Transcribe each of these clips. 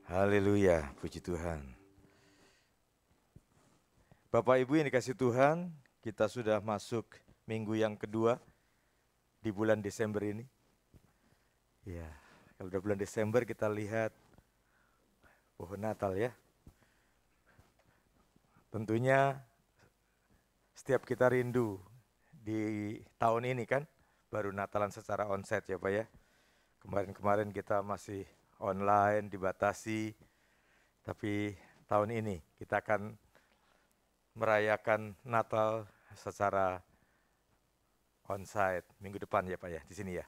Haleluya, puji Tuhan. Bapak Ibu yang dikasih Tuhan, kita sudah masuk minggu yang kedua di bulan Desember ini. Ya, kalau udah bulan Desember kita lihat pohon Natal ya. Tentunya setiap kita rindu di tahun ini kan, baru Natalan secara onsite ya Pak ya. Kemarin-kemarin kita masih online, dibatasi, tapi tahun ini kita akan merayakan Natal secara onsite minggu depan ya Pak ya, di sini ya.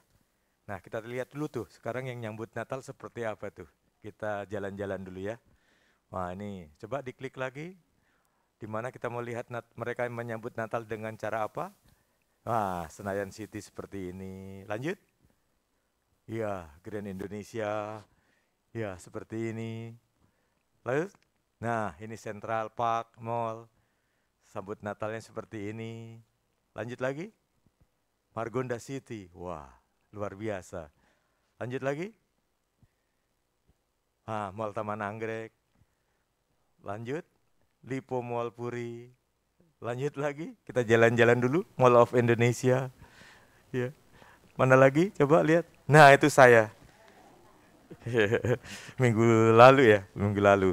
Nah kita lihat dulu tuh, sekarang yang nyambut Natal seperti apa tuh. Kita jalan-jalan dulu ya. Wah ini, coba diklik lagi, di mana kita mau lihat mereka menyambut Natal dengan cara apa. Wah, Senayan City seperti ini. Lanjut. Iya, Grand Indonesia. Ya, seperti ini. Lalu, nah ini Central Park, Mall. Sambut Natalnya seperti ini. Lanjut lagi. Margonda City. Wah, luar biasa. Lanjut lagi. Mall Taman Anggrek. Lanjut. Lipo Mall Puri. Lanjut lagi. Kita jalan-jalan dulu. Mall of Indonesia. Ya. Mana lagi? Coba lihat. Nah, itu saya. Minggu lalu ya, minggu lalu.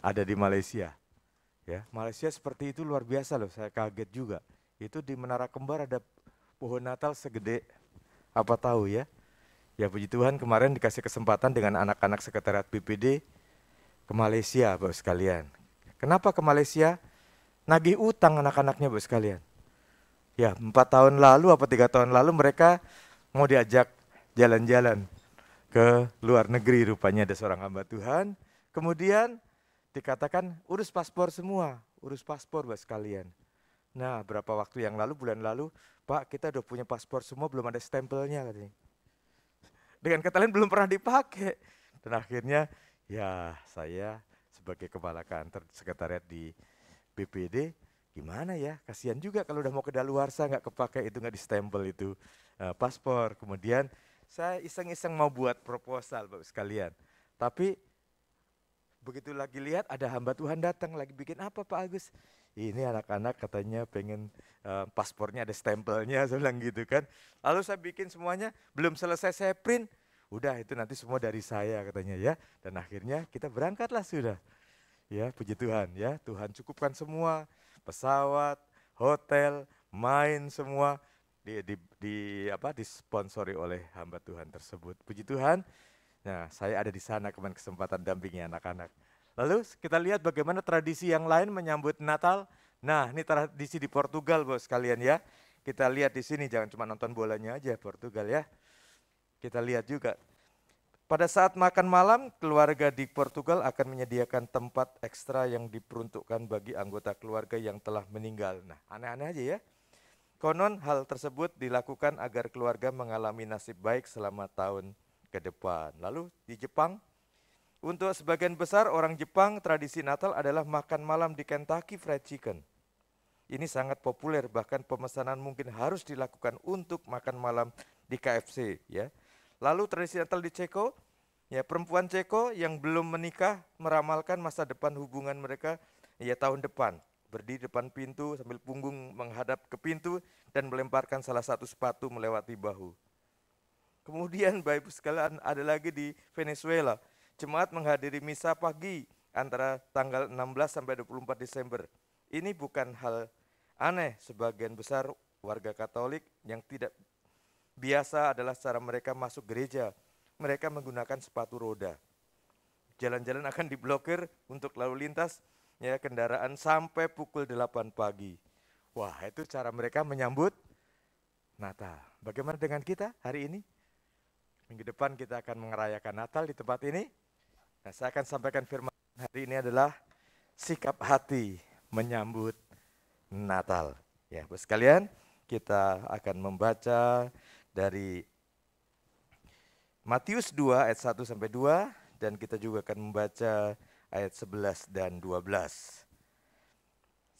Ada di Malaysia. Ya, Malaysia seperti itu luar biasa loh, saya kaget juga. Itu di Menara Kembar ada pohon Natal segede apa tahu ya. Ya puji Tuhan kemarin dikasih kesempatan dengan anak-anak sekretariat BPD ke Malaysia Bapak sekalian. Kenapa ke Malaysia? Nagih utang anak-anaknya Bapak sekalian. Ya 4 tahun lalu apa 3 tahun lalu mereka mau diajak jalan-jalan ke luar negeri, rupanya ada seorang hamba Tuhan. Kemudian dikatakan urus paspor semua, urus paspor Bapak sekalian. Nah berapa waktu yang lalu, bulan lalu, Pak kita udah punya paspor semua belum ada stempelnya katanya. Dengan kata lain belum pernah dipakai. Dan akhirnya ya saya sebagai kepala kantor sekretariat di BPD, gimana ya, kasihan juga kalau udah mau ke daluarsa nggak kepakai itu, nggak distempel itu paspor. Kemudian saya iseng-iseng mau buat proposal Bapak sekalian. Tapi begitu lagi lihat ada hamba Tuhan datang lagi bikin apa Pak Agus? Ini anak-anak katanya pengen paspornya ada stempelnya, saya bilang gitu kan. Lalu saya bikin semuanya, belum selesai saya print, udah itu nanti semua dari saya katanya ya. Dan akhirnya kita berangkatlah sudah. Ya puji Tuhan ya, Tuhan cukupkan semua, pesawat, hotel, main semua disponsori oleh hamba Tuhan tersebut. Puji Tuhan. Nah, saya ada di sana kemarin kesempatan dampingi anak-anak. Lalu kita lihat bagaimana tradisi yang lain menyambut Natal. Nah, ini tradisi di Portugal, Bos sekalian ya. Kita lihat di sini, jangan cuma nonton bolanya aja Portugal ya. Kita lihat juga. Pada saat makan malam, keluarga di Portugal akan menyediakan tempat ekstra yang diperuntukkan bagi anggota keluarga yang telah meninggal. Nah, aneh-aneh aja ya. Konon hal tersebut dilakukan agar keluarga mengalami nasib baik selama tahun ke depan. Lalu di Jepang, untuk sebagian besar orang Jepang, tradisi Natal adalah makan malam di Kentucky Fried Chicken. Ini sangat populer, bahkan pemesanan mungkin harus dilakukan untuk makan malam di KFC ya. Lalu tradisi Natal di Ceko, ya perempuan Ceko yang belum menikah meramalkan masa depan hubungan mereka ya tahun depan. Berdiri depan pintu sambil punggung menghadap ke pintu dan melemparkan salah satu sepatu melewati bahu. Kemudian Bapak Ibu sekalian ada lagi di Venezuela. Jemaat menghadiri misa pagi antara tanggal 16 sampai 24 Desember. Ini bukan hal aneh, sebagian besar warga Katolik yang tidak biasa adalah cara mereka masuk gereja. Mereka menggunakan sepatu roda. Jalan-jalan akan diblokir untuk lalu lintas ya kendaraan sampai pukul 8 pagi. Wah, itu cara mereka menyambut Natal. Bagaimana dengan kita hari ini? Minggu depan kita akan merayakan Natal di tempat ini. Nah, saya akan sampaikan firman hari ini adalah sikap hati menyambut Natal. Ya, Bapak sekalian, kita akan membaca dari Matius 2 ayat 1 sampai 2 dan kita juga akan membaca ayat 11 dan 12.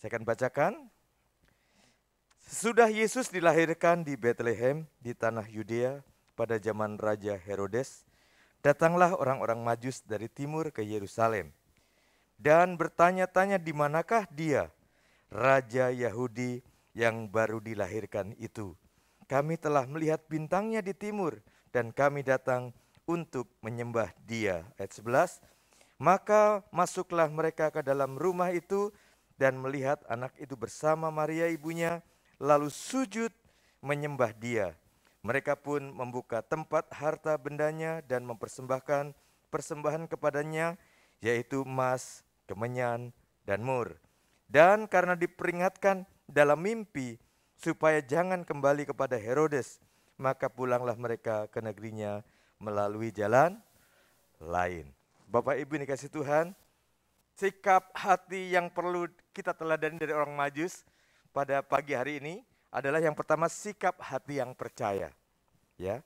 Saya akan bacakan. Sesudah Yesus dilahirkan di Bethlehem di tanah Yudea pada zaman Raja Herodes, datanglah orang-orang Majus dari timur ke Yerusalem dan bertanya-tanya di manakah dia, Raja Yahudi yang baru dilahirkan itu. Kami telah melihat bintangnya di timur dan kami datang untuk menyembah dia. Ayat 11, maka masuklah mereka ke dalam rumah itu dan melihat anak itu bersama Maria ibunya, lalu sujud menyembah dia. Mereka pun membuka tempat harta bendanya dan mempersembahkan persembahan kepadanya, yaitu emas, kemenyan, dan mur. Dan karena diperingatkan dalam mimpi supaya jangan kembali kepada Herodes, maka pulanglah mereka ke negerinya melalui jalan lain. Bapak Ibu yang dikasihi Tuhan, sikap hati yang perlu kita teladani dari orang Majus pada pagi hari ini adalah yang pertama, sikap hati yang percaya. Ya,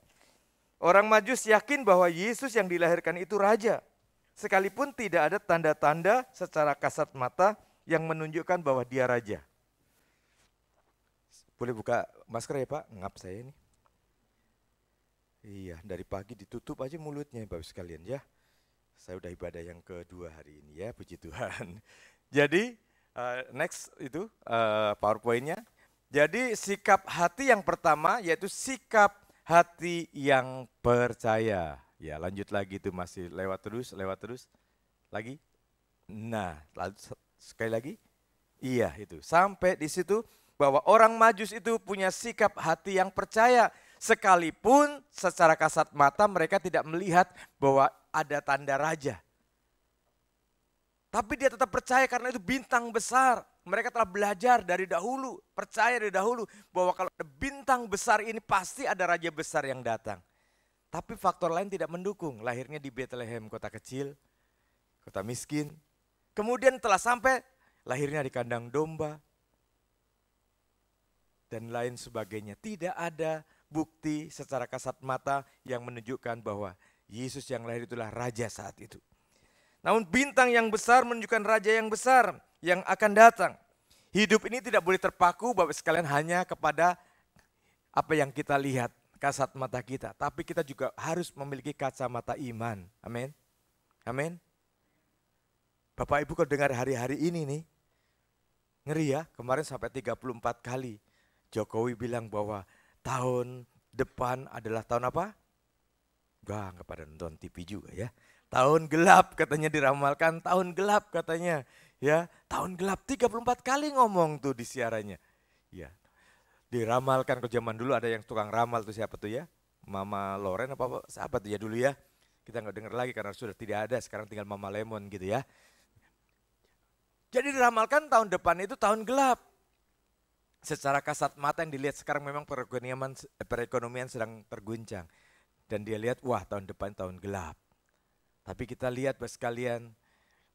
orang Majus yakin bahwa Yesus yang dilahirkan itu raja, sekalipun tidak ada tanda-tanda secara kasat mata yang menunjukkan bahwa dia raja. Boleh buka masker ya Pak, ngap saya ini. Iya, dari pagi ditutup aja mulutnya Bapak sekalian ya. Saya udah ibadah yang kedua hari ini ya, puji Tuhan. Jadi next itu PowerPoint-nya. Jadi sikap hati yang pertama yaitu sikap hati yang percaya. Ya lanjut lagi, itu masih lewat terus. Lagi. Nah, sekali lagi. Iya itu, sampai di situ bahwa orang Majus itu punya sikap hati yang percaya. Sekalipun secara kasat mata mereka tidak melihat bahwa ada tanda raja. Tapi dia tetap percaya karena itu bintang besar. Mereka telah belajar dari dahulu, percaya dari dahulu bahwa kalau ada bintang besar ini pasti ada raja besar yang datang. Tapi faktor lain tidak mendukung. Lahirnya di Bethlehem, kota kecil, kota miskin. Kemudian telah sampai lahirnya di kandang domba dan lain sebagainya. Tidak ada bukti secara kasat mata yang menunjukkan bahwa Yesus yang lahir itulah raja saat itu. Namun bintang yang besar menunjukkan raja yang besar yang akan datang. Hidup ini tidak boleh terpaku Bapak sekalian hanya kepada apa yang kita lihat, kasat mata kita. Tapi kita juga harus memiliki kacamata iman. Amin. Amin. Bapak Ibu kalau dengar hari-hari ini nih, ngeri ya, kemarin sampai 34 kali Jokowi bilang bahwa tahun depan adalah tahun apa? Enggak pada nonton TV juga ya. Tahun gelap katanya diramalkan, tahun gelap katanya. Ya, tahun gelap 34 kali ngomong tuh di siarannya. Ya. Diramalkan ke zaman dulu ada yang tukang ramal tuh siapa tuh ya? Mama Loren apa siapa tuh ya dulu ya? Kita nggak dengar lagi karena sudah tidak ada, sekarang tinggal Mama Lemon gitu ya. Jadi diramalkan tahun depan itu tahun gelap. Secara kasat mata yang dilihat sekarang memang perekonomian sedang terguncang. Dan dia lihat, wah tahun depan tahun gelap. Tapi kita lihat Bapak sekalian,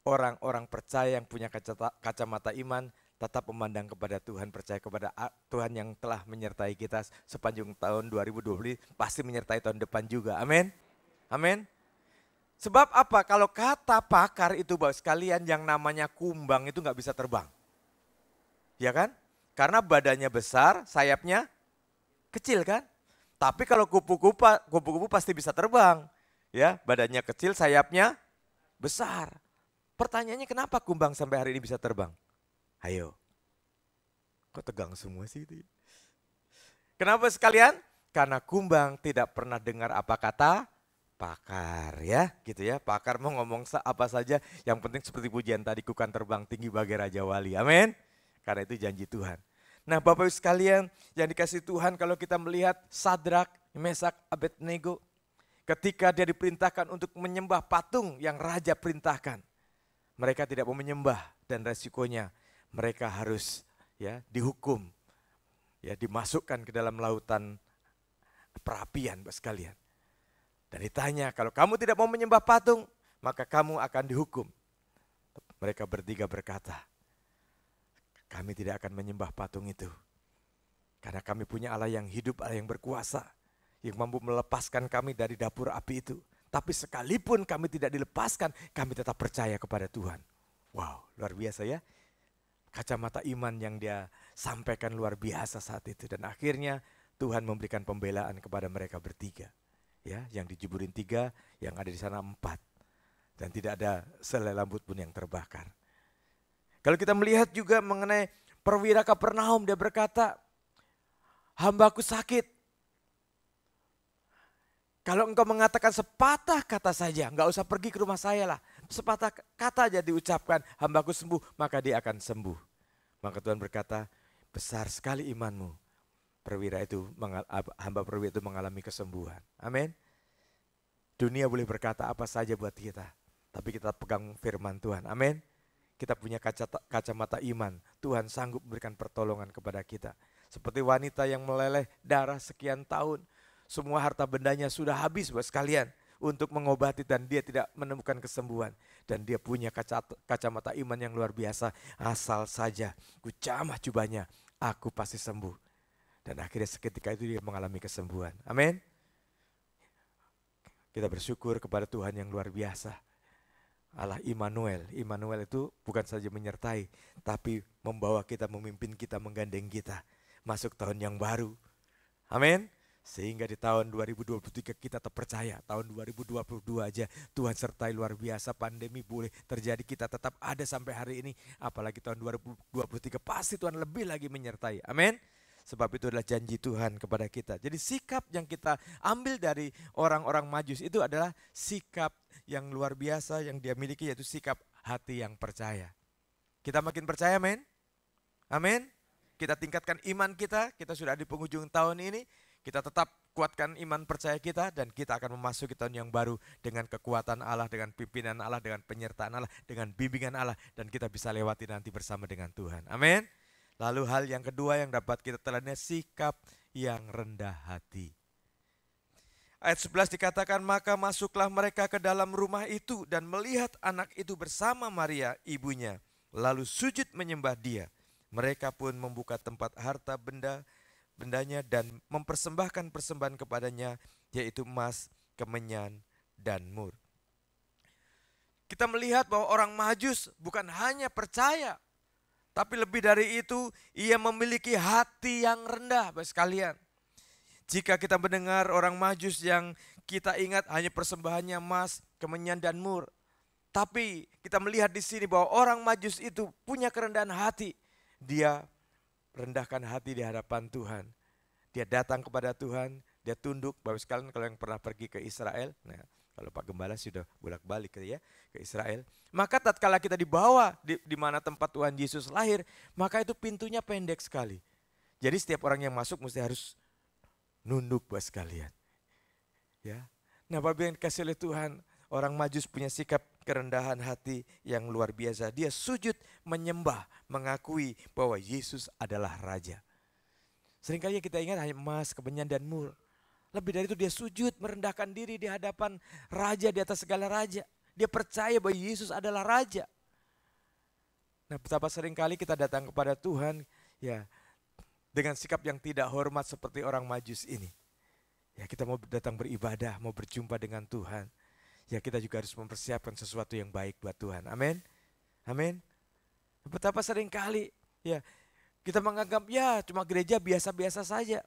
orang-orang percaya yang punya kacamata iman tetap memandang kepada Tuhan, percaya kepada Tuhan yang telah menyertai kita sepanjang tahun 2020, pasti menyertai tahun depan juga. Amin. Amin. Sebab apa? Kalau kata pakar itu Bapak sekalian, yang namanya kumbang itu nggak bisa terbang. Ya kan? Karena badannya besar, sayapnya kecil kan? Tapi kalau kupu-kupu pasti bisa terbang. Ya, badannya kecil, sayapnya besar. Pertanyaannya kenapa kumbang sampai hari ini bisa terbang? Ayo. Kok tegang semua sih itu? Kenapa sekalian? Karena kumbang tidak pernah dengar apa kata pakar ya, gitu ya. Pakar mau ngomong apa saja, yang penting seperti pujian tadi, ku kan terbang tinggi bagai Raja Wali. Amin. Karena itu janji Tuhan. Nah Bapak Ibu sekalian yang dikasih Tuhan, kalau kita melihat Sadrak, Mesak, Abednego, ketika dia diperintahkan untuk menyembah patung yang raja perintahkan, mereka tidak mau menyembah dan resikonya mereka harus ya dihukum, ya dimasukkan ke dalam lautan perapian Bapak sekalian. Dan ditanya, kalau kamu tidak mau menyembah patung, maka kamu akan dihukum. Mereka bertiga berkata, kami tidak akan menyembah patung itu. Karena kami punya Allah yang hidup, Allah yang berkuasa, yang mampu melepaskan kami dari dapur api itu. Tapi sekalipun kami tidak dilepaskan, kami tetap percaya kepada Tuhan. Wow, luar biasa ya. Kacamata iman yang dia sampaikan luar biasa saat itu. Dan akhirnya Tuhan memberikan pembelaan kepada mereka bertiga. Ya, yang dijeburin 3, yang ada di sana 4. Dan tidak ada selai rambut pun yang terbakar. Kalau kita melihat juga mengenai perwira Kapernaum, dia berkata, hambaku sakit. Kalau engkau mengatakan sepatah kata saja, enggak usah pergi ke rumah saya lah. Sepatah kata aja diucapkan, hambaku sembuh, maka dia akan sembuh. Maka Tuhan berkata, besar sekali imanmu. Hamba perwira itu mengalami kesembuhan. Amin. Dunia boleh berkata apa saja buat kita, tapi kita pegang firman Tuhan. Amin. Kita punya kacamata iman. Tuhan sanggup memberikan pertolongan kepada kita. Seperti wanita yang meleleh darah sekian tahun. Semua harta bendanya sudah habis buat sekalian untuk mengobati dan dia tidak menemukan kesembuhan. Dan dia punya kacamata iman yang luar biasa. Asal saja ku jamah jubahnya, aku pasti sembuh. Dan akhirnya seketika itu dia mengalami kesembuhan. Amin. Kita bersyukur kepada Tuhan yang luar biasa. Allah Immanuel. Immanuel itu bukan saja menyertai, tapi membawa kita, memimpin kita, menggandeng kita masuk tahun yang baru. Amin. Sehingga di tahun 2023 kita terpercaya, tahun 2022 aja Tuhan sertai luar biasa, pandemi boleh terjadi, kita tetap ada sampai hari ini. Apalagi tahun 2023 pasti Tuhan lebih lagi menyertai. Amin. Sebab itu adalah janji Tuhan kepada kita. Jadi sikap yang kita ambil dari orang-orang Majus itu adalah sikap yang luar biasa yang dia miliki, yaitu sikap hati yang percaya. Kita makin percaya, amin. Amin. Kita tingkatkan iman kita sudah di penghujung tahun ini. Kita tetap kuatkan iman percaya kita dan kita akan memasuki tahun yang baru dengan kekuatan Allah, dengan pimpinan Allah, dengan penyertaan Allah, dengan bimbingan Allah. Dan kita bisa lewati nanti bersama dengan Tuhan. Amin. Lalu hal yang kedua yang dapat kita teladani, sikap yang rendah hati. Ayat 11 dikatakan, maka masuklah mereka ke dalam rumah itu dan melihat anak itu bersama Maria ibunya. Lalu sujud menyembah dia. Mereka pun membuka tempat harta bendanya dan mempersembahkan persembahan kepadanya, yaitu emas, kemenyan, dan mur. Kita melihat bahwa orang Majus bukan hanya percaya, tapi lebih dari itu, ia memiliki hati yang rendah, Bapak sekalian. Jika kita mendengar orang Majus yang kita ingat hanya persembahannya emas, kemenyan, dan mur. Tapi kita melihat di sini bahwa orang Majus itu punya kerendahan hati. Dia rendahkan hati di hadapan Tuhan. Dia datang kepada Tuhan, dia tunduk. Bapak sekalian kalau yang pernah pergi ke Israel, nah kalau Pak Gembala sudah bolak-balik ya ke Israel. Maka tatkala kita dibawa di mana tempat Tuhan Yesus lahir, maka itu pintunya pendek sekali. Jadi setiap orang yang masuk mesti harus nunduk buat sekalian. Ya. Nah, Bapak yang dikasih oleh Tuhan, orang Majus punya sikap kerendahan hati yang luar biasa. Dia sujud menyembah, mengakui bahwa Yesus adalah Raja. Seringkali kita ingat hanya emas, kemenyan, dan mur. Lebih dari itu dia sujud merendahkan diri di hadapan Raja di atas segala raja. Dia percaya bahwa Yesus adalah Raja. Nah, betapa seringkali kita datang kepada Tuhan ya dengan sikap yang tidak hormat seperti orang Majus ini. Ya, kita mau datang beribadah, mau berjumpa dengan Tuhan. Ya, kita juga harus mempersiapkan sesuatu yang baik buat Tuhan. Amin. Amin. Betapa seringkali ya kita menganggap ya cuma gereja biasa-biasa saja.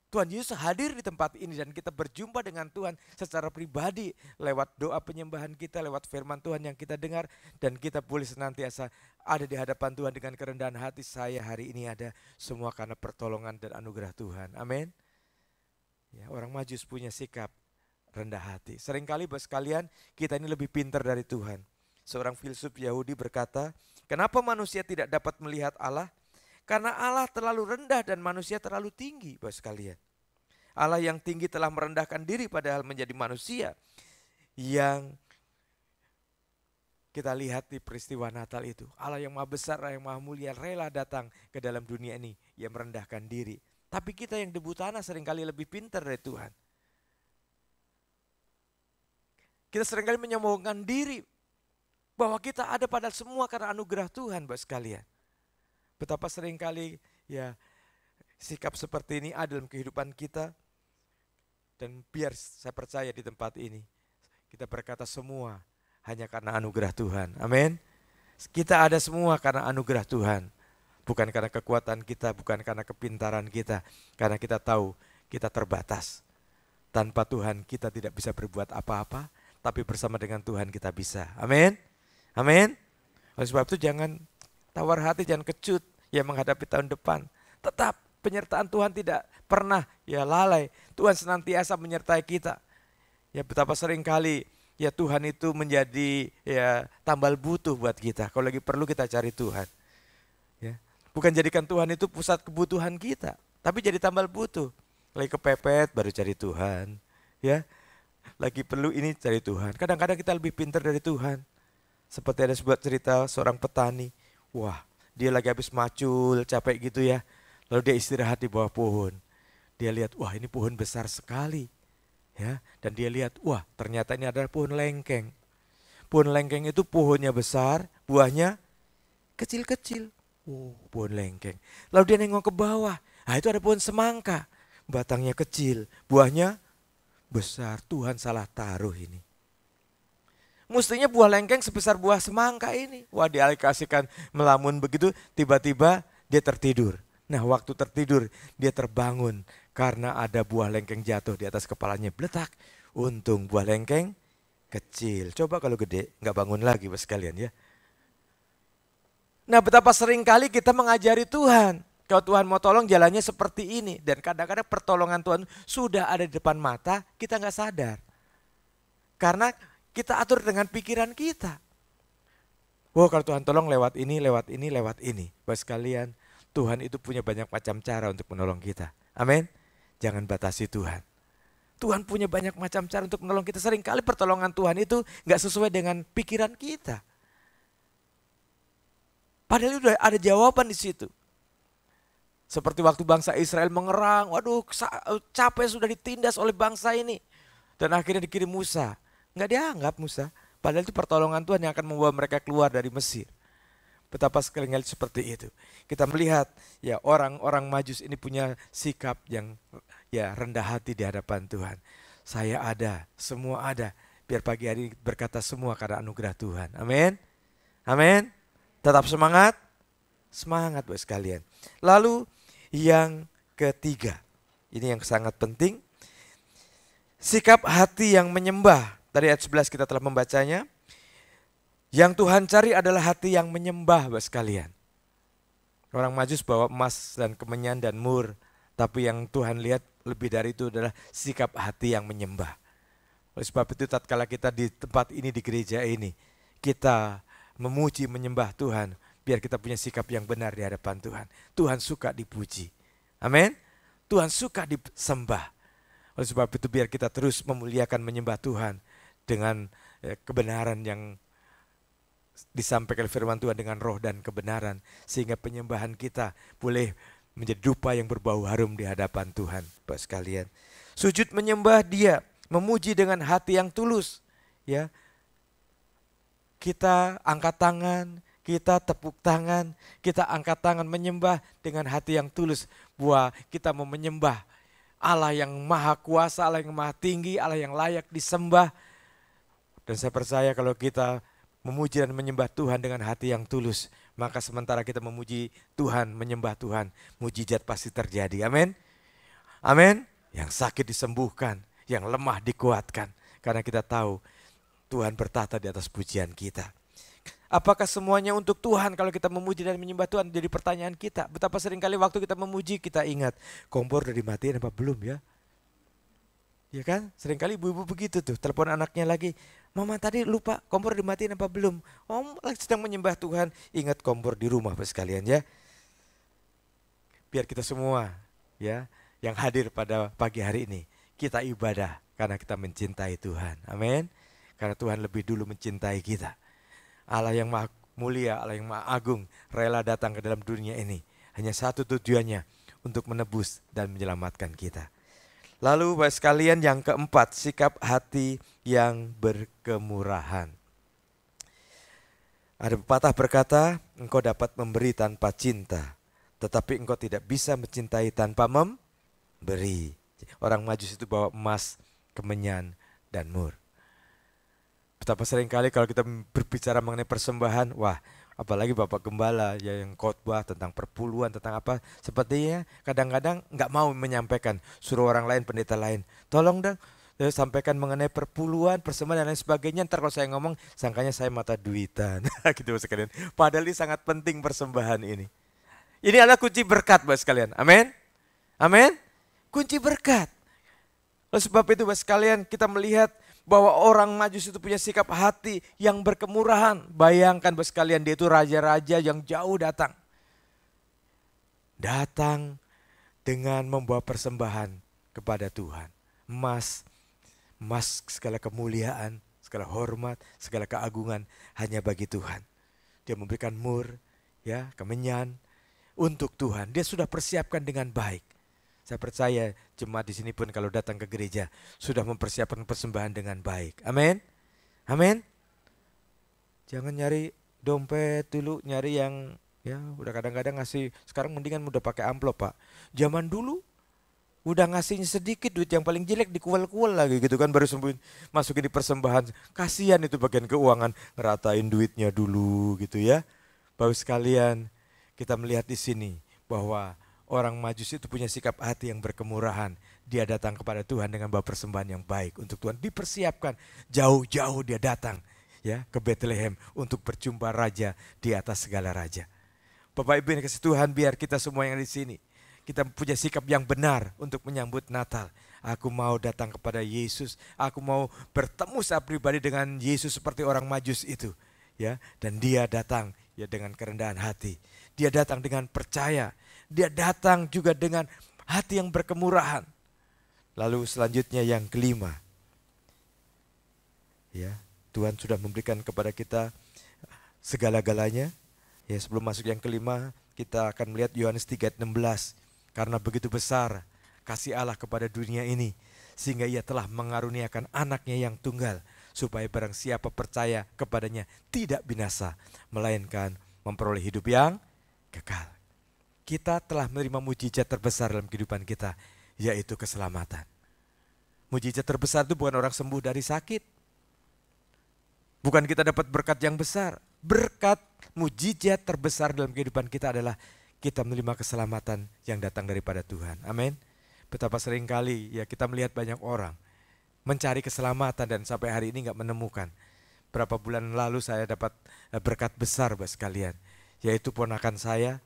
Tuhan Yesus hadir di tempat ini dan kita berjumpa dengan Tuhan secara pribadi lewat doa penyembahan kita, lewat firman Tuhan yang kita dengar, dan kita boleh senantiasa ada di hadapan Tuhan dengan kerendahan hati. Saya hari ini ada semua karena pertolongan dan anugerah Tuhan. Amin. Ya, orang Majus punya sikap rendah hati. Seringkali Bapak sekalian kita ini lebih pintar dari Tuhan. Seorang filsuf Yahudi berkata, kenapa manusia tidak dapat melihat Allah? Karena Allah terlalu rendah dan manusia terlalu tinggi, Bapak sekalian. Allah yang tinggi telah merendahkan diri padahal menjadi manusia. Yang kita lihat di peristiwa Natal itu. Allah yang maha besar, Allah yang maha mulia rela datang ke dalam dunia ini. Ia merendahkan diri. Tapi kita yang debu tanah seringkali lebih pintar dari Tuhan. Kita seringkali menyombongkan diri bahwa kita ada pada semua karena anugerah Tuhan, Bapak sekalian. Betapa seringkali ya sikap seperti ini ada dalam kehidupan kita. Dan biar saya percaya di tempat ini kita berkata semua hanya karena anugerah Tuhan. Amin. Kita ada semua karena anugerah Tuhan. Bukan karena kekuatan kita, bukan karena kepintaran kita. Karena kita tahu kita terbatas. Tanpa Tuhan kita tidak bisa berbuat apa-apa, tapi bersama dengan Tuhan kita bisa. Amin. Amin. Oleh sebab itu jangan tawar hati, jangan kecut ya menghadapi tahun depan. Tetap penyertaan Tuhan tidak pernah ya lalai. Tuhan senantiasa menyertai kita. Ya betapa sering kali ya Tuhan itu menjadi ya tambal butuh buat kita. Kalau lagi perlu kita cari Tuhan. Ya. Bukan jadikan Tuhan itu pusat kebutuhan kita, tapi jadi tambal butuh. Lagi kepepet baru cari Tuhan. Ya. Lagi perlu ini cari Tuhan. Kadang-kadang kita lebih pintar dari Tuhan. Seperti ada sebuah cerita seorang petani. Wah, dia lagi habis macul, capek gitu ya. Lalu dia istirahat di bawah pohon. Dia lihat, wah ini pohon besar sekali. Ya, dan dia lihat, wah ternyata ini adalah pohon lengkeng. Pohon lengkeng itu pohonnya besar, buahnya kecil-kecil. Pohon lengkeng. Lalu dia nengok ke bawah. Nah itu ada pohon semangka. Batangnya kecil, buahnya besar. Tuhan salah taruh ini. Mestinya buah lengkeng sebesar buah semangka ini. Wah dialokasikan melamun begitu, tiba-tiba dia tertidur. Nah waktu tertidur dia terbangun karena ada buah lengkeng jatuh di atas kepalanya. Beletak. Untung buah lengkeng kecil. Coba kalau gede nggak bangun lagi Bapak sekalian ya. Nah betapa sering kali kita mengajari Tuhan. Kalau Tuhan mau tolong jalannya seperti ini. Dan kadang-kadang pertolongan Tuhan sudah ada di depan mata, kita nggak sadar. Karena kita atur dengan pikiran kita. Wah kalau Tuhan tolong lewat ini, lewat ini, lewat ini. Bapak sekalian, Tuhan itu punya banyak macam cara untuk menolong kita. Amin. Jangan batasi Tuhan. Tuhan punya banyak macam cara untuk menolong kita. Seringkali pertolongan Tuhan itu nggak sesuai dengan pikiran kita. Padahal itu ada jawaban di situ. Seperti waktu bangsa Israel mengerang, waduh capek sudah ditindas oleh bangsa ini. Dan akhirnya dikirim Musa. Nggak dianggap Musa. Padahal itu pertolongan Tuhan yang akan membawa mereka keluar dari Mesir. Betapa sekali seperti itu. Kita melihat ya orang-orang Majus ini punya sikap yang ya rendah hati di hadapan Tuhan. Saya ada, semua ada. Biar pagi hari berkata semua karena anugerah Tuhan. Amin. Amin. Tetap semangat. Semangat Bapak sekalian. Lalu yang ketiga. Ini yang sangat penting. Sikap hati yang menyembah. Tadi ayat 11 kita telah membacanya. Yang Tuhan cari adalah hati yang menyembah Bapak sekalian. Orang Majus bawa emas dan kemenyan dan mur. Tapi yang Tuhan lihat lebih dari itu adalah sikap hati yang menyembah. Oleh sebab itu tatkala kita di tempat ini, di gereja ini, kita memuji menyembah Tuhan. Biar kita punya sikap yang benar di hadapan Tuhan. Tuhan suka dipuji. Amin. Tuhan suka disembah. Oleh sebab itu biar kita terus memuliakan menyembah Tuhan. Dengan kebenaran yang disampaikan firman Tuhan dengan roh dan kebenaran. Sehingga penyembahan kita boleh menjadi dupa yang berbau harum di hadapan Tuhan. Bapak sekalian. Sujud menyembah Dia. Memuji dengan hati yang tulus. Ya. Kita angkat tangan. Kita tepuk tangan, kita angkat tangan menyembah dengan hati yang tulus. Bahwa kita mau menyembah Allah yang maha kuasa, Allah yang maha tinggi, Allah yang layak disembah. Dan saya percaya kalau kita memuji dan menyembah Tuhan dengan hati yang tulus, maka sementara kita memuji Tuhan, menyembah Tuhan, mujizat pasti terjadi. Amin. Amin. Yang sakit disembuhkan, yang lemah dikuatkan. Karena kita tahu Tuhan bertata di atas pujian kita. Apakah semuanya untuk Tuhan kalau kita memuji dan menyembah Tuhan? Jadi pertanyaan kita. Betapa seringkali waktu kita memuji kita ingat, kompor udah dimatiin apa belum ya? Ya kan? Seringkali ibu-ibu begitu tuh, telepon anaknya lagi. Mama tadi lupa kompor dimatiin apa belum? Om lagi sedang menyembah Tuhan, ingat kompor di rumah Bapak sekalian ya. Biar kita semua ya yang hadir pada pagi hari ini, kita ibadah karena kita mencintai Tuhan. Amin. Karena Tuhan lebih dulu mencintai kita. Allah yang maha mulia, Allah yang maha agung, rela datang ke dalam dunia ini. Hanya satu tujuannya, untuk menebus dan menyelamatkan kita. Lalu Bapak sekalian yang keempat, sikap hati yang berkemurahan. Ada pepatah berkata, engkau dapat memberi tanpa cinta, tetapi engkau tidak bisa mencintai tanpa memberi. Orang Majus itu bawa emas, kemenyan, dan mur. Betapa seringkali kalau kita berbicara mengenai persembahan, wah apalagi Bapak Gembala ya yang khotbah tentang perpuluhan, tentang apa, sepertinya kadang-kadang nggak mau menyampaikan, suruh orang lain, pendeta lain, tolong dong sampaikan mengenai perpuluhan, persembahan dan lain sebagainya. Ntar kalau saya ngomong, sangkanya saya mata duitan, gitu sekalian. Padahal ini sangat penting persembahan ini. Ini adalah kunci berkat buat sekalian, amin, amin, kunci berkat. Oleh sebab itu buat sekalian kita melihat bahwa orang Majus itu punya sikap hati yang berkemurahan. Bayangkan buat sekalian, dia itu raja-raja yang jauh datang. Datang dengan membawa persembahan kepada Tuhan. Emas segala kemuliaan, segala hormat, segala keagungan hanya bagi Tuhan. Dia memberikan mur, ya, kemenyan untuk Tuhan. Dia sudah persiapkan dengan baik. Saya percaya jemaat di sini pun kalau datang ke gereja sudah mempersiapkan persembahan dengan baik. Amin. Amin. Jangan nyari dompet dulu, nyari yang ya udah kadang-kadang ngasih. Sekarang mendingan udah pakai amplop, Pak. Zaman dulu udah ngasihnya sedikit, duit yang paling jelek dikuel-kuel lagi gitu kan, baru masukin di persembahan. Kasihan itu bagian keuangan, ngeratain duitnya dulu gitu ya. Bapak sekalian, kita melihat di sini bahwa orang Majus itu punya sikap hati yang berkemurahan. Dia datang kepada Tuhan dengan bawa persembahan yang baik untuk Tuhan. Dipersiapkan jauh-jauh dia datang ya ke Bethlehem untuk berjumpa raja di atas segala raja. Bapak Ibu yang kasih Tuhan, biar kita semua yang di sini kita punya sikap yang benar untuk menyambut Natal. Aku mau datang kepada Yesus. Aku mau bertemu secara pribadi dengan Yesus seperti orang Majus itu, ya. Dan dia datang ya dengan kerendahan hati. Dia datang dengan percaya. Dia datang juga dengan hati yang berkemurahan. Lalu selanjutnya yang kelima. Ya, Tuhan sudah memberikan kepada kita segala-galanya. Ya, sebelum masuk yang kelima, kita akan melihat Yohanes 3:16. Karena begitu besar kasih Allah kepada dunia ini, sehingga ia telah mengaruniakan anaknya yang tunggal, supaya barang siapa percaya kepadanya tidak binasa, melainkan memperoleh hidup yang kekal. Kita telah menerima mujizat terbesar dalam kehidupan kita, yaitu keselamatan. Mujizat terbesar itu bukan orang sembuh dari sakit. Bukan kita dapat berkat yang besar. Berkat mujizat terbesar dalam kehidupan kita adalah kita menerima keselamatan yang datang daripada Tuhan. Amin. Betapa seringkali ya kita melihat banyak orang mencari keselamatan dan sampai hari ini gak menemukan. Berapa bulan lalu saya dapat berkat besar buat sekalian, yaitu ponakan saya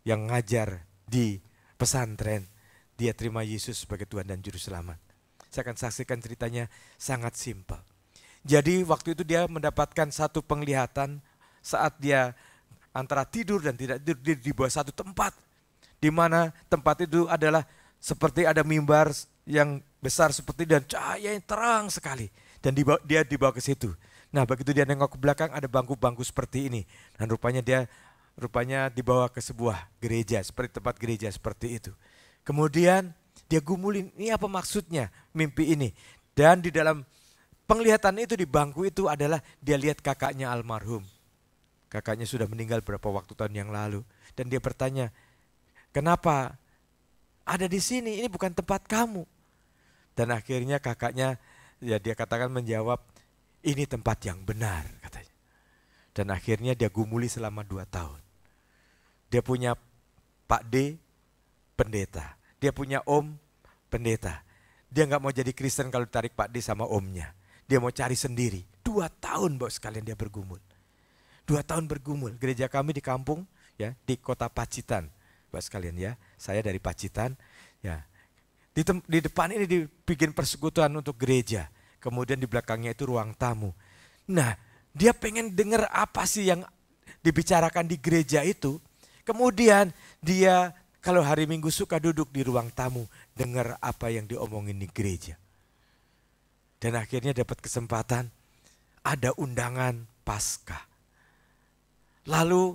yang ngajar di pesantren. Dia terima Yesus sebagai Tuhan dan Juru Selamat. Saya akan saksikan ceritanya, sangat simpel. Jadi waktu itu dia mendapatkan satu penglihatan saat dia antara tidur dan tidak tidur di bawah satu tempat. Di mana tempat itu adalah seperti ada mimbar yang besar seperti dan cahaya yang terang sekali. Dan dia dibawa ke situ. Nah begitu dia nengok ke belakang ada bangku-bangku seperti ini. Dan rupanya dibawa ke sebuah gereja, seperti tempat gereja seperti itu. Kemudian dia gumulin, ini apa maksudnya mimpi ini? Dan di dalam penglihatan itu di bangku itu adalah dia lihat kakaknya almarhum. Kakaknya sudah meninggal beberapa waktu tahun yang lalu. Dan dia bertanya, kenapa ada di sini? Ini bukan tempat kamu. Dan akhirnya kakaknya ya dia katakan menjawab, ini tempat yang benar katanya. Dan akhirnya dia gumuli selama 2 tahun. Dia punya Pak D, pendeta. Dia punya Om, pendeta. Dia gak mau jadi Kristen kalau ditarik Pak D sama omnya. Dia mau cari sendiri. 2 tahun Bapak sekalian dia bergumul. 2 tahun bergumul. Gereja kami di kampung ya, di kota Pacitan. Bapak sekalian ya, saya dari Pacitan ya. Di depan ini dibikin persekutuan untuk gereja. Kemudian di belakangnya itu ruang tamu. Nah, dia pengen dengar apa sih yang dibicarakan di gereja itu. Kemudian dia kalau hari Minggu suka duduk di ruang tamu, dengar apa yang diomongin di gereja. Dan akhirnya dapat kesempatan ada undangan Paskah. Lalu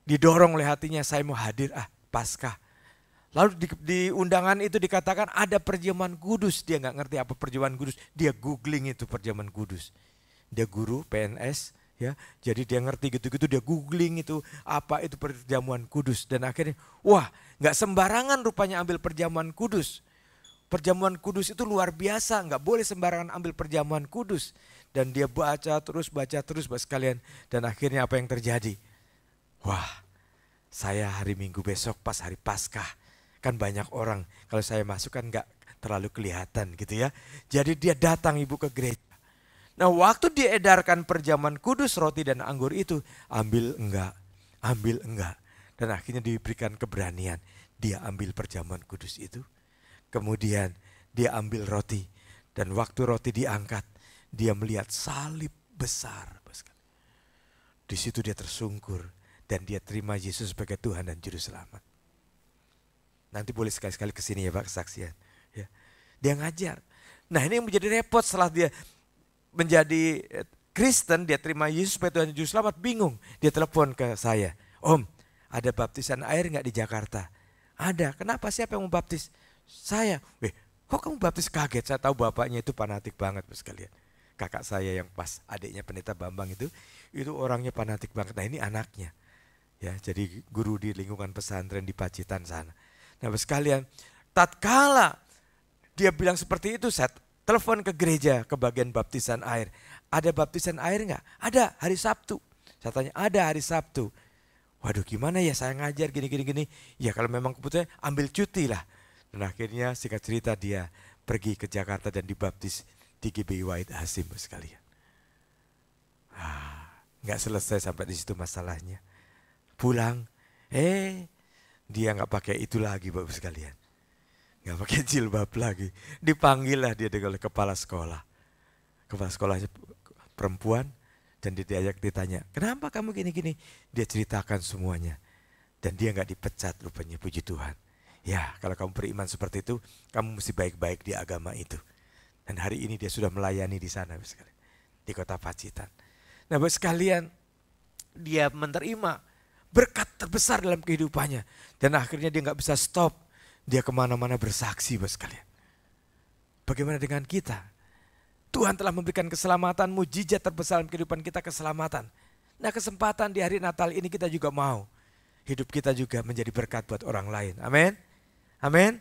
didorong oleh hatinya, saya mau hadir Paskah. Lalu di undangan itu dikatakan ada perjamuan kudus. Dia gak ngerti apa perjamuan kudus. Dia googling itu perjamuan kudus. Dia guru PNS ya. Jadi dia ngerti gitu-gitu, dia googling itu apa itu perjamuan kudus. Dan akhirnya wah gak sembarangan rupanya ambil perjamuan kudus. Perjamuan kudus itu luar biasa, nggak boleh sembarangan ambil perjamuan kudus. Dan dia baca terus Bapak sekalian. Dan akhirnya apa yang terjadi? Wah, saya hari Minggu besok pas hari Paskah, kan banyak orang, kalau saya masuk kan nggak terlalu kelihatan gitu ya. Jadi dia datang ibu ke gereja. Nah waktu diedarkan perjamuan kudus, roti dan anggur itu, ambil enggak. Dan akhirnya diberikan keberanian, dia ambil perjamuan kudus itu. Kemudian dia ambil roti, dan waktu roti diangkat, dia melihat salib besar. Di situ dia tersungkur, dan dia terima Yesus sebagai Tuhan dan Juru Selamat. Nanti boleh sekali-sekali kesini ya Pak, kesaksian. Ya. Dia ngajar. Nah ini yang menjadi repot setelah dia menjadi Kristen, dia terima Yesus sebagai Tuhan dan Juru Selamat, bingung. Dia telepon ke saya, Om, ada baptisan air nggak di Jakarta? Ada, kenapa? Siapa yang mau baptis? Saya. Kok kamu baptis? Kaget, saya tahu bapaknya itu fanatik banget sekalian. Kakak saya yang pas adiknya Pendeta Bambang itu orangnya fanatik banget. Nah ini anaknya. Ya, jadi guru di lingkungan pesantren di Pacitan sana. Nah sekalian, tatkala dia bilang seperti itu, saya telepon ke gereja, ke bagian baptisan air. Ada baptisan air enggak? Ada, hari Sabtu. Saya tanya, ada hari Sabtu. Waduh gimana ya, saya ngajar gini. Ya kalau memang kebutuhan, ambil cuti lah. Dan akhirnya singkat cerita dia pergi ke Jakarta dan dibaptis di GBI Wahid Hasim sekalian. Nggak selesai sampai di situ masalahnya. Pulang, dia nggak pakai itu lagi Bapak sekalian. Nggak pakai jilbab lagi. Dipanggil lah dia oleh kepala sekolah. Kepala sekolahnya perempuan, dan diajak ditanya, kenapa kamu gini-gini? Dia ceritakan semuanya. Dan dia nggak dipecat rupanya, puji Tuhan. Ya kalau kamu beriman seperti itu, kamu mesti baik-baik di agama itu. Dan hari ini dia sudah melayani di sana di kota Pacitan. Nah Bapak sekalian, dia menerima berkat terbesar dalam kehidupannya. Dan akhirnya dia nggak bisa stop. Dia kemana-mana bersaksi Bapak sekalian. Bagaimana dengan kita? Tuhan telah memberikan keselamatan, mujizat terbesar dalam kehidupan kita, keselamatan. Nah kesempatan di hari Natal ini kita juga mau. Hidup kita juga menjadi berkat buat orang lain. Amin. Amin.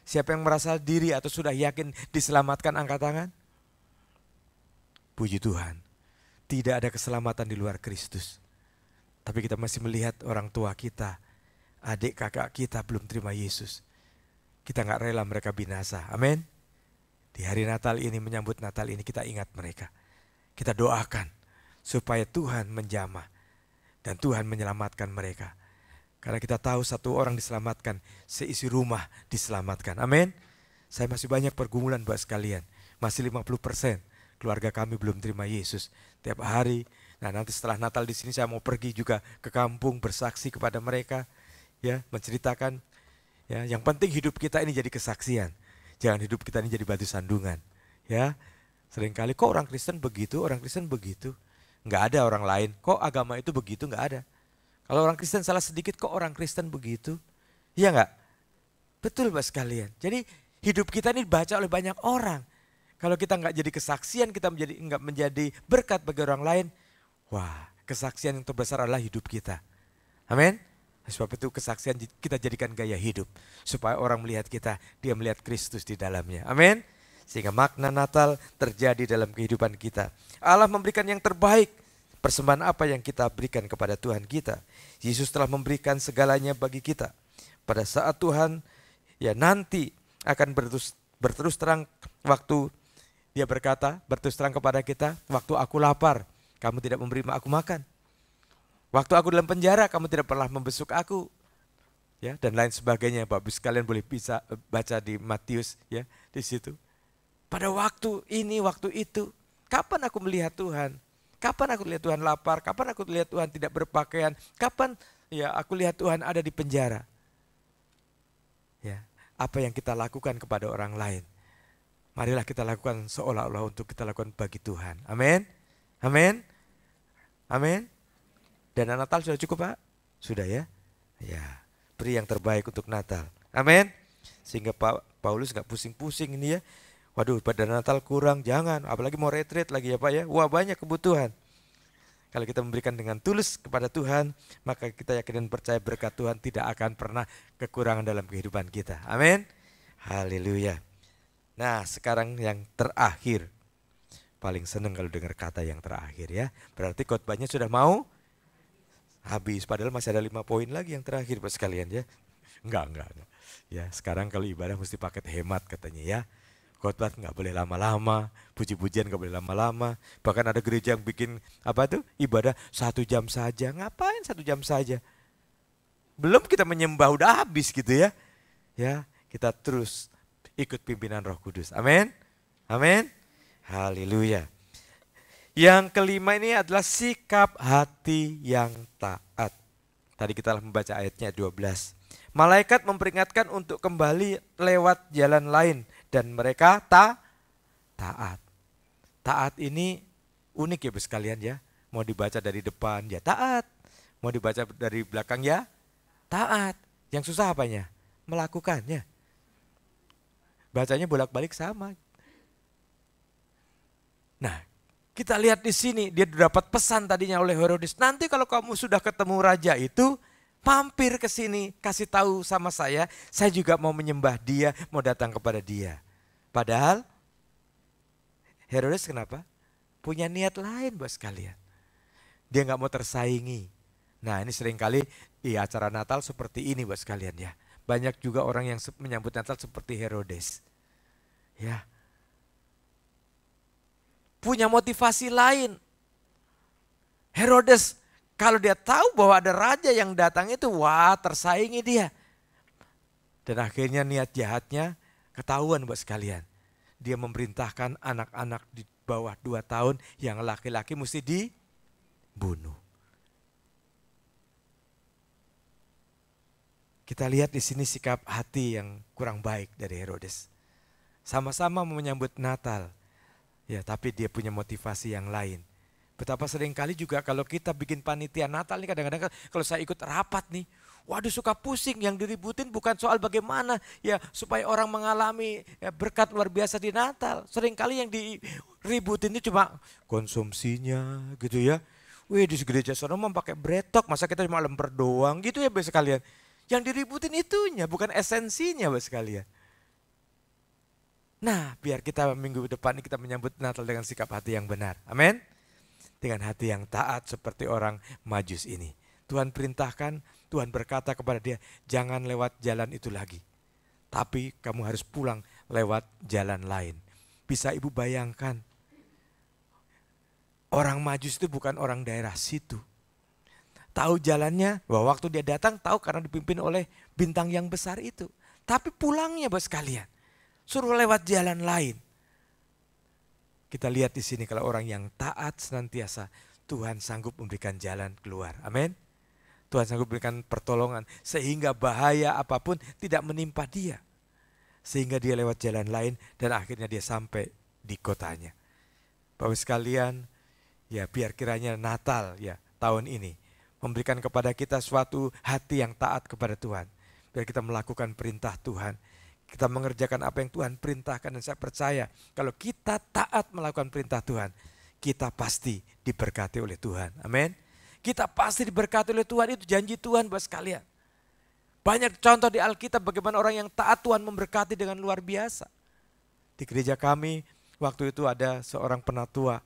Siapa yang merasa diri atau sudah yakin diselamatkan, angkat tangan. Puji Tuhan. Tidak ada keselamatan di luar Kristus. Tapi kita masih melihat orang tua kita, adik kakak kita belum terima Yesus. Kita gak rela mereka binasa. Amin. Di hari Natal ini, menyambut Natal ini, kita ingat mereka. Kita doakan supaya Tuhan menjamah dan Tuhan menyelamatkan mereka. Karena kita tahu satu orang diselamatkan, seisi rumah diselamatkan. Amin. Saya masih banyak pergumulan buat sekalian. Masih 50% keluarga kami belum terima Yesus. Tiap hari. Nah nanti setelah Natal di sini saya mau pergi juga ke kampung bersaksi kepada mereka. Ya, menceritakan. Ya, yang penting hidup kita ini jadi kesaksian. Jangan hidup kita ini jadi batu sandungan. Ya, seringkali kok orang Kristen begitu, orang Kristen begitu. Enggak ada orang lain. Kok agama itu begitu? Enggak ada. Kalau orang Kristen salah sedikit, kok orang Kristen begitu? Iya enggak? Betul Bapak sekalian. Jadi hidup kita ini dibaca oleh banyak orang. Kalau kita enggak jadi kesaksian, kita enggak menjadi berkat bagi orang lain. Wah, kesaksian yang terbesar adalah hidup kita. Amin. Sebab itu kesaksian kita jadikan gaya hidup. Supaya orang melihat kita, dia melihat Kristus di dalamnya. Amin. Sehingga makna Natal terjadi dalam kehidupan kita. Allah memberikan yang terbaik. Persembahan apa yang kita berikan kepada Tuhan kita. Yesus telah memberikan segalanya bagi kita. Pada saat Tuhan ya nanti akan berterus terang, waktu dia berkata, berterus terang kepada kita, waktu aku lapar, kamu tidak memberi aku makan. Waktu aku dalam penjara, kamu tidak pernah membesuk aku. Ya, dan lain sebagainya. Bapak sekalian boleh bisa baca di Matius ya, di situ. Pada waktu ini, waktu itu, kapan aku melihat Tuhan? Kapan aku lihat Tuhan lapar? Kapan aku lihat Tuhan tidak berpakaian? Kapan ya aku lihat Tuhan ada di penjara? Ya, apa yang kita lakukan kepada orang lain? Marilah kita lakukan seolah-olah untuk kita lakukan bagi Tuhan. Amin. Amin. Amin. Dana Natal sudah cukup Pak? Sudah ya? Ya, beri yang terbaik untuk Natal. Amin. Sehingga Pak Paulus gak pusing-pusing ini ya. Waduh pada Natal kurang, jangan. Apalagi mau retreat lagi ya Pak ya. Wah banyak kebutuhan. Kalau kita memberikan dengan tulus kepada Tuhan, maka kita yakin dan percaya berkat Tuhan tidak akan pernah kekurangan dalam kehidupan kita. Amin. Haleluya. Nah, sekarang yang terakhir. Paling seneng kalau dengar kata yang terakhir ya. Berarti khotbahnya sudah mau habis. Padahal masih ada 5 poin lagi yang terakhir Bapak sekalian ya. Enggak. Ya, sekarang kalau ibadah mesti paket hemat katanya ya. Khotbah nggak boleh lama-lama, puji-pujian nggak boleh lama-lama. Bahkan ada gereja yang bikin apa tuh ibadah 1 jam saja. Ngapain 1 jam saja? Belum kita menyembah udah habis gitu ya. Ya, kita terus ikut pimpinan Roh Kudus. Amin. Amin. Haleluya. Yang kelima ini adalah sikap hati yang taat. Tadi kita telah membaca ayatnya 12. Malaikat memperingatkan untuk kembali lewat jalan lain dan mereka taat. Taat ini unik ya Bapak sekalian ya. Mau dibaca dari depan ya taat. Mau dibaca dari belakang ya taat. Yang susah apanya? Melakukannya. Bacanya bolak-balik sama. Nah, kita lihat di sini dia dapat pesan tadinya oleh Herodes. Nanti kalau kamu sudah ketemu raja itu, mampir ke sini, kasih tahu sama saya juga mau menyembah dia, mau datang kepada dia. Padahal Herodes kenapa? Punya niat lain Bapak sekalian. Dia nggak mau tersaingi. Nah, ini seringkali di acara Natal seperti ini Bapak sekalian ya. Banyak juga orang yang menyambut Natal seperti Herodes. Ya. Punya motivasi lain. Herodes kalau dia tahu bahwa ada raja yang datang itu, wah tersaingi dia. Dan akhirnya niat jahatnya ketahuan Bapak sekalian. Dia memerintahkan anak-anak di bawah 2 tahun yang laki-laki mesti dibunuh. Kita lihat di sini sikap hati yang kurang baik dari Herodes. Sama-sama menyambut Natal. Ya, tapi dia punya motivasi yang lain. Betapa seringkali juga kalau kita bikin panitia Natal nih kadang-kadang kalau saya ikut rapat nih, waduh suka pusing, yang diributin bukan soal bagaimana ya supaya orang mengalami ya, berkat luar biasa di Natal. Seringkali yang diributin itu cuma konsumsinya gitu ya. Wih di gereja sana mau pakai bretok, masa kita cuma lemper doang gitu ya Bapak sekalian. Yang diributin itunya bukan esensinya Bapak sekalian. Nah, biar kita minggu depan ini kita menyambut Natal dengan sikap hati yang benar. Amin. Dengan hati yang taat seperti orang Majus ini. Tuhan perintahkan, Tuhan berkata kepada dia, jangan lewat jalan itu lagi. Tapi kamu harus pulang lewat jalan lain. Bisa ibu bayangkan, orang Majus itu bukan orang daerah situ. Tahu jalannya, bahwa waktu dia datang tahu karena dipimpin oleh bintang yang besar itu. Tapi pulangnya Bapak sekalian. Suruh lewat jalan lain. Kita lihat di sini kalau orang yang taat senantiasa, Tuhan sanggup memberikan jalan keluar. Amin. Tuhan sanggup memberikan pertolongan sehingga bahaya apapun tidak menimpa dia. Sehingga dia lewat jalan lain dan akhirnya dia sampai di kotanya. Bapak sekalian, ya biar kiranya Natal ya tahun ini memberikan kepada kita suatu hati yang taat kepada Tuhan. Biar kita melakukan perintah Tuhan. Kita mengerjakan apa yang Tuhan perintahkan dan saya percaya kalau kita taat melakukan perintah Tuhan, kita pasti diberkati oleh Tuhan. Amin. Kita pasti diberkati oleh Tuhan, itu janji Tuhan buat sekalian. Banyak contoh di Alkitab bagaimana orang yang taat Tuhan memberkati dengan luar biasa. Di gereja kami waktu itu ada seorang penatua.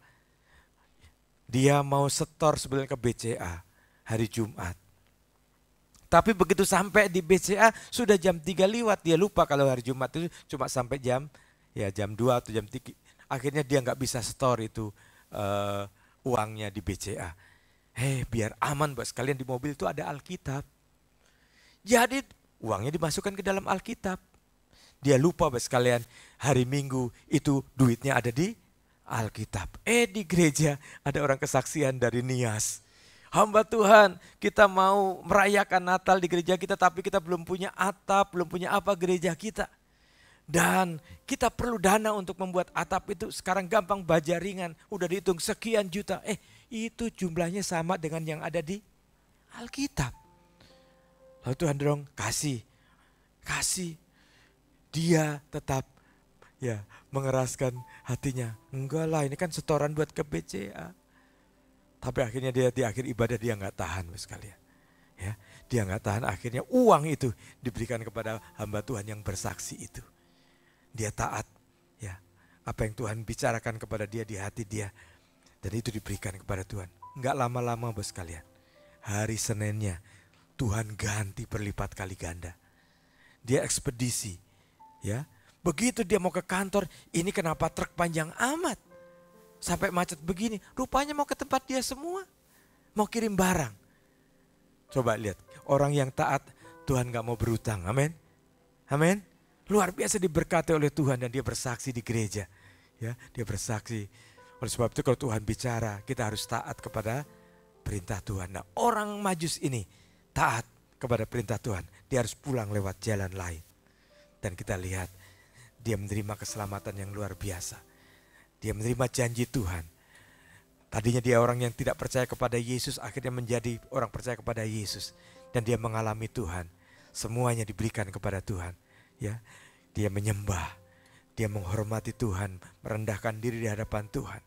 Dia mau setor sebenarnya ke BCA hari Jumat. Tapi begitu sampai di BCA sudah jam 3 lewat, dia lupa kalau hari Jumat itu cuma sampai jam 2 atau jam 3. Akhirnya dia nggak bisa store itu uangnya di BCA. Biar aman Bapak sekalian di mobil itu ada Alkitab. Jadi uangnya dimasukkan ke dalam Alkitab. Dia lupa Bapak sekalian hari Minggu itu duitnya ada di Alkitab. Di gereja ada orang kesaksian dari Nias. Hamba Tuhan, kita mau merayakan Natal di gereja kita tapi kita belum punya atap, belum punya apa gereja kita. Dan kita perlu dana untuk membuat atap itu sekarang gampang baja ringan, udah dihitung sekian juta. Itu jumlahnya sama dengan yang ada di Alkitab. Lalu Tuhan dorong, kasih. Dia tetap ya mengeraskan hatinya. Enggak lah, ini kan setoran buat ke BCA. Tapi akhirnya dia di akhir ibadah dia nggak tahan sekalian. Ya, dia nggak tahan, akhirnya uang itu diberikan kepada hamba Tuhan yang bersaksi itu. Dia taat apa yang Tuhan bicarakan kepada dia di hati dia. Dan itu diberikan kepada Tuhan. Enggak lama-lama bos kalian. Hari Seninnya Tuhan ganti berlipat kali ganda. Dia ekspedisi, ya. Begitu dia mau ke kantor, ini kenapa truk panjang amat? Sampai macet begini, rupanya mau ke tempat dia semua. Mau kirim barang. Coba lihat, orang yang taat Tuhan gak mau berutang, amin. Amin. Luar biasa diberkati oleh Tuhan dan dia bersaksi di gereja. Ya, dia bersaksi. Oleh sebab itu kalau Tuhan bicara, kita harus taat kepada perintah Tuhan. Nah, orang Majus ini taat kepada perintah Tuhan. Dia harus pulang lewat jalan lain. Dan kita lihat dia menerima keselamatan yang luar biasa. Dia menerima janji Tuhan. Tadinya dia orang yang tidak percaya kepada Yesus, akhirnya menjadi orang percaya kepada Yesus. Dan dia mengalami Tuhan. Semuanya diberikan kepada Tuhan. Ya, dia menyembah, dia menghormati Tuhan, merendahkan diri di hadapan Tuhan.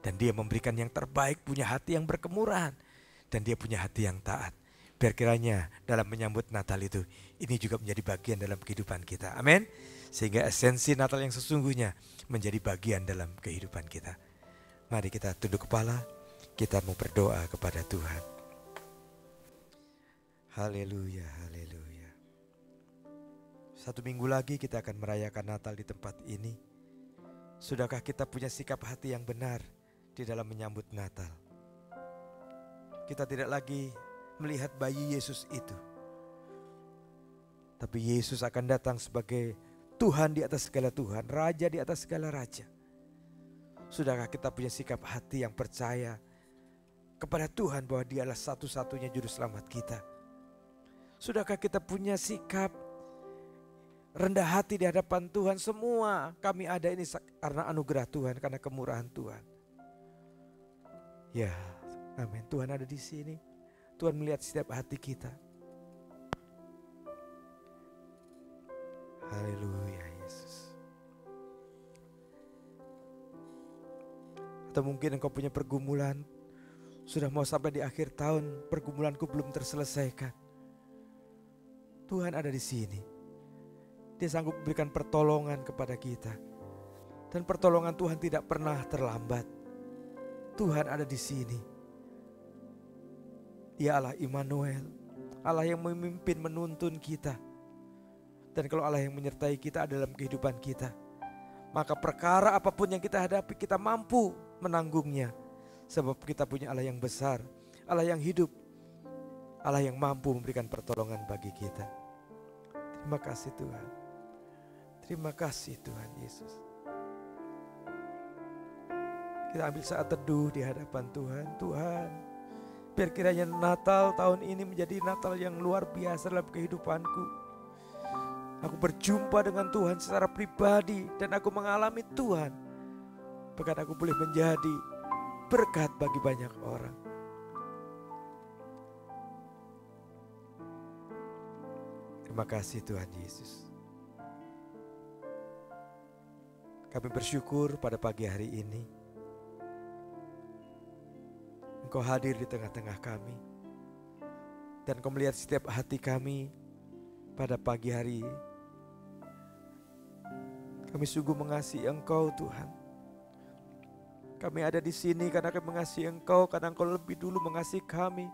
Dan dia memberikan yang terbaik, punya hati yang berkemurahan. Dan dia punya hati yang taat. Biar kiranya dalam menyambut Natal itu, ini juga menjadi bagian dalam kehidupan kita. Amin. Sehingga esensi Natal yang sesungguhnya menjadi bagian dalam kehidupan kita. Mari kita tunduk kepala, kita mau berdoa kepada Tuhan. Haleluya, haleluya. 1 minggu lagi kita akan merayakan Natal di tempat ini. Sudahkah kita punya sikap hati yang benar di dalam menyambut Natal? Kita tidak lagi melihat bayi Yesus itu, tapi Yesus akan datang sebagai Tuhan di atas segala Tuhan, Raja di atas segala Raja. Sudahkah kita punya sikap hati yang percaya kepada Tuhan bahwa Dialah satu-satunya juru selamat kita? Sudahkah kita punya sikap rendah hati di hadapan Tuhan? Semua kami ada ini karena anugerah Tuhan, karena kemurahan Tuhan. Ya, amin. Tuhan ada di sini. Tuhan melihat setiap hati kita. Haleluya, Yesus. Atau mungkin engkau punya pergumulan, sudah mau sampai di akhir tahun, pergumulanku belum terselesaikan. Tuhan ada di sini. Dia sanggup memberikan pertolongan kepada kita. Dan pertolongan Tuhan tidak pernah terlambat. Tuhan ada di sini. Dia Allah Immanuel, Allah yang memimpin menuntun kita. Dan kalau Allah yang menyertai kita dalam kehidupan kita, maka perkara apapun yang kita hadapi kita mampu menanggungnya. Sebab kita punya Allah yang besar, Allah yang hidup, Allah yang mampu memberikan pertolongan bagi kita. Terima kasih Tuhan. Terima kasih Tuhan Yesus. Kita ambil saat teduh di hadapan Tuhan. Tuhan, biar kiranya Natal tahun ini menjadi Natal yang luar biasa dalam kehidupanku. Aku berjumpa dengan Tuhan secara pribadi dan aku mengalami Tuhan. Bahkan aku boleh menjadi berkat bagi banyak orang. Terima kasih Tuhan Yesus. Kami bersyukur pada pagi hari ini Engkau hadir di tengah-tengah kami. Dan Engkau melihat setiap hati kami pada pagi hari. Kami sungguh mengasihi Engkau Tuhan. Kami ada di sini karena kami mengasihi Engkau, karena Engkau lebih dulu mengasihi kami.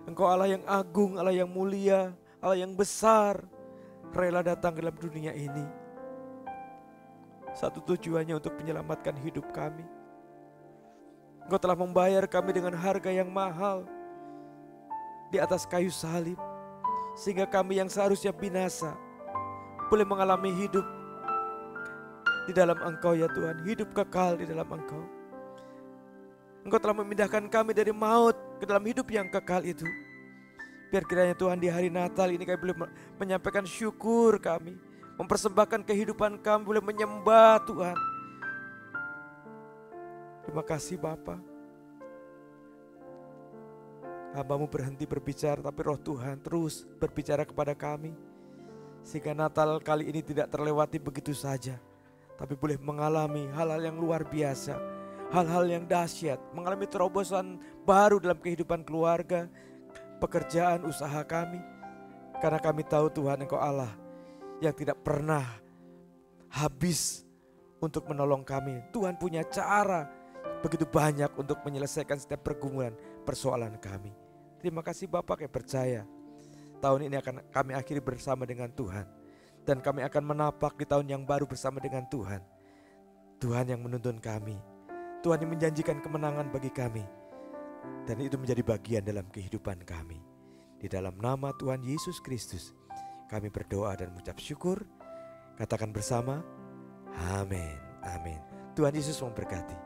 Engkau Allah yang agung, Allah yang mulia, Allah yang besar, rela datang ke dalam dunia ini. Satu tujuannya untuk menyelamatkan hidup kami. Engkau telah membayar kami dengan harga yang mahal di atas kayu salib, sehingga kami yang seharusnya binasa boleh mengalami hidup di dalam Engkau ya Tuhan, hidup kekal di dalam Engkau. Engkau telah memindahkan kami dari maut ke dalam hidup yang kekal itu. Biar kiranya Tuhan di hari Natal ini kami boleh menyampaikan syukur kami, mempersembahkan kehidupan kami, boleh menyembah Tuhan. Terima kasih Bapa. Hamba-Mu berhenti berbicara, tapi Roh Tuhan terus berbicara kepada kami. Sehingga Natal kali ini tidak terlewati begitu saja, tapi boleh mengalami hal-hal yang luar biasa, hal-hal yang dahsyat, mengalami terobosan baru dalam kehidupan keluarga, pekerjaan, usaha kami. Karena kami tahu Tuhan Engkau Allah yang tidak pernah habis untuk menolong kami. Tuhan punya cara begitu banyak untuk menyelesaikan setiap pergumulan, persoalan kami. Terima kasih Bapak, kami percaya tahun ini akan kami akhiri bersama dengan Tuhan. Dan kami akan menapak di tahun yang baru bersama dengan Tuhan. Tuhan yang menuntun kami, Tuhan yang menjanjikan kemenangan bagi kami. Dan itu menjadi bagian dalam kehidupan kami. Di dalam nama Tuhan Yesus Kristus kami berdoa dan mengucap syukur. Katakan bersama, amin, amin. Tuhan Yesus memberkati.